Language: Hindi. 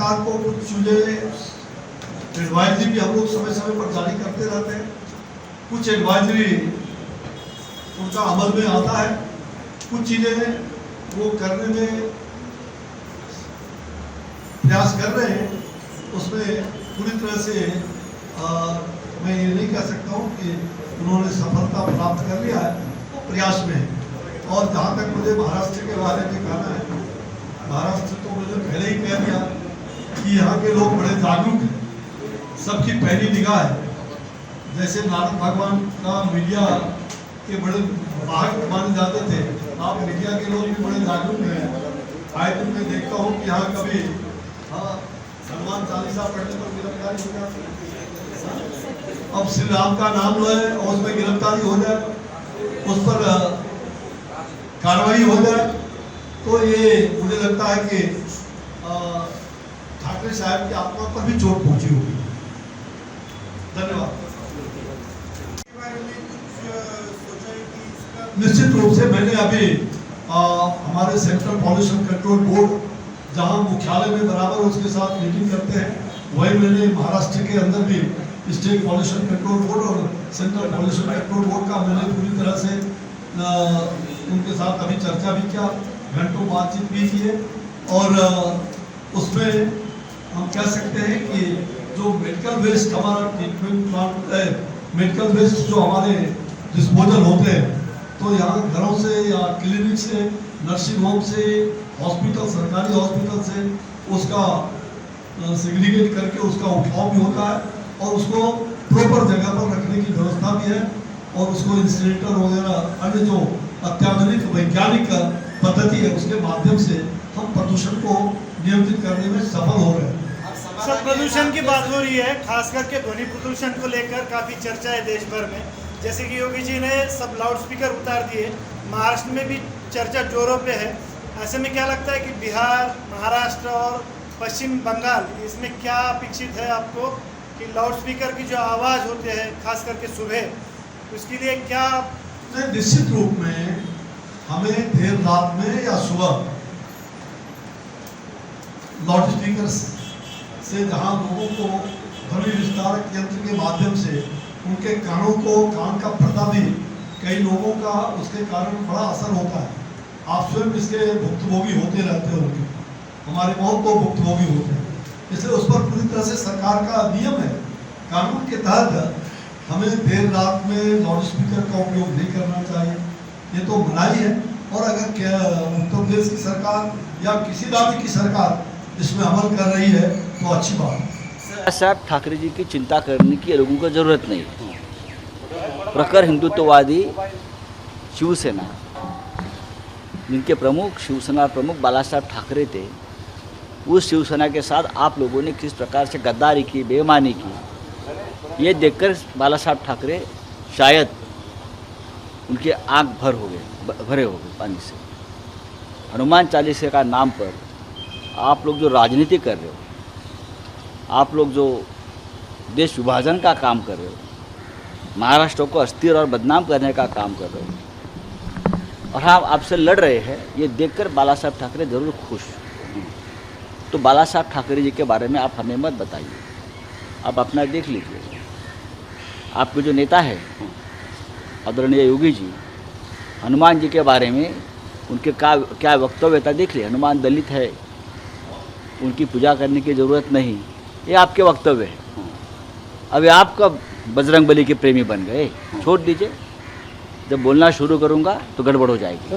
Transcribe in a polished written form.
सरकार को कुछ चीजें एडवाइजरी भी हम लोग समय समय पर जारी करते रहते हैं। कुछ एडवाइजरी उनका अमल में आता है, कुछ चीजें वो करने में प्रयास कर रहे हैं, उसमें पूरी तरह से मैं ये नहीं कह सकता हूँ कि उन्होंने सफलता प्राप्त कर लिया है, वो प्रयास में है। और जहाँ तक मुझे महाराष्ट्र के बारे में कहना है, महाराष्ट्र तो मुझे पहले ही कह दिया कि यहाँ के लोग बड़े जागरूक हैं, सबकी पहली निगाह है। जैसे नारद भगवान का मीडिया के बड़े वाहक माने जाते थे, आप मीडिया के लोग भी बड़े जागरूक हैं। आए दिन मैं देखता हूँ कि यहाँ कभी हनुमान चालीसा पढ़ने पर गिरफ्तारी हो जाती है, अब श्री राम का नाम लो है और उसमें गिरफ्तारी हो जाए, उस पर कार्रवाई हो जाए, तो ये मुझे लगता है कि ठाकरे साहब की आत्मा पर भी चोट पहुंची होगी। धन्यवाद। निश्चित रूप से मैंने अभी हमारे सेंट्रल पॉल्यूशन कंट्रोल बोर्ड जहां मुख्यालय में बराबर उसके साथ मीटिंग करते हैं, वही मैंने महाराष्ट्र के अंदर भी स्टेट पॉल्यूशन कंट्रोल बोर्ड और सेंट्रल पॉल्यूशन कंट्रोल बोर्ड का मैंने पूरी तरह से उनके साथ अभी चर्चा भी किया, घंटों बातचीत भी की है। और उसमें हम कह सकते हैं कि जो मेडिकल वेस्ट हमारा ट्रीटमेंट प्लांट है, मेडिकल वेस्ट जो हमारे डिस्पोजल होते हैं, तो यहाँ घरों से या क्लिनिक से, नर्सिंग होम से, हॉस्पिटल, सरकारी हॉस्पिटल से उसका सेग्रीगेट करके उसका उठाव भी होता है और उसको प्रॉपर जगह पर रखने की व्यवस्था भी है। और उसको इंसिनेटर वगैरह अन्य जो अत्याधुनिक वैज्ञानिक पद्धति है उसके माध्यम से हम प्रदूषण को नियंत्रित करने में सफल हो रहे हैं। सब प्रदूषण की बात हो रही है, खास करके ध्वनि प्रदूषण को लेकर काफ़ी चर्चा है देश भर में। जैसे कि योगी जी ने सब लाउड स्पीकर उतार दिए, महाराष्ट्र में भी चर्चा जोरों पे है। ऐसे में क्या लगता है कि बिहार, महाराष्ट्र और पश्चिम बंगाल, इसमें क्या अपेक्षित है आपको कि लाउड स्पीकर की जो आवाज़ होते हैं खास करके सुबह, उसके लिए क्या? निश्चित रूप में हमें देर रात में या सुबह लाउड स्पीकर से जहां लोगों को ध्वनि विस्तारक यंत्र के माध्यम से उनके कानों को, कान का पर्दा भी कई लोगों का उसके कारण बड़ा असर होता है। आप स्वयं इसके भुक्तभोगी होते रहते हो, हमारे बहुत तो भुक्तभोगी होते हैं। इसलिए उस पर पूरी तरह से सरकार का नियम है, कानून के तहत हमें देर रात में लाउड स्पीकर का उपयोग नहीं करना चाहिए, ये तो मनाही है। और अगर उत्तर प्रदेश की सरकार या किसी राज्य की सरकार इसमें अमल कर रही है तो अच्छी बात है। साहब ठाकरे जी की चिंता करने की लोगों को ज़रूरत नहीं है। प्रखर हिंदुत्ववादी शिवसेना, जिनके प्रमुख शिवसेना प्रमुख बाला साहब ठाकरे थे, उस शिवसेना के साथ आप लोगों ने किस प्रकार से गद्दारी की, बेईमानी की, ये देखकर बाला साहब ठाकरे शायद उनके आँख भरे हो गए पानी से। हनुमान चालीसा का नाम पर आप लोग जो राजनीति कर रहे हो, आप लोग जो देश विभाजन का काम कर रहे हो, महाराष्ट्र को अस्थिर और बदनाम करने का काम कर रहे हो, और हम आपसे लड़ रहे हैं, ये देखकर बाला साहब ठाकरे ज़रूर खुश। तो बाला साहब ठाकरे जी के बारे में आप हमें मत बताइए, आप अपना देख लीजिए। आपके जो नेता है आदरणीय योगी जी, हनुमान जी के बारे में उनके क्या वक्तव्य था देख लिए। हनुमान दलित है, उनकी पूजा करने की ज़रूरत नहीं, ये आपके वक्तव्य है। अभी आप कब बजरंगबली के प्रेमी बन गए? छोड़ दीजिए, जब बोलना शुरू करूंगा तो गड़बड़ हो जाएगी।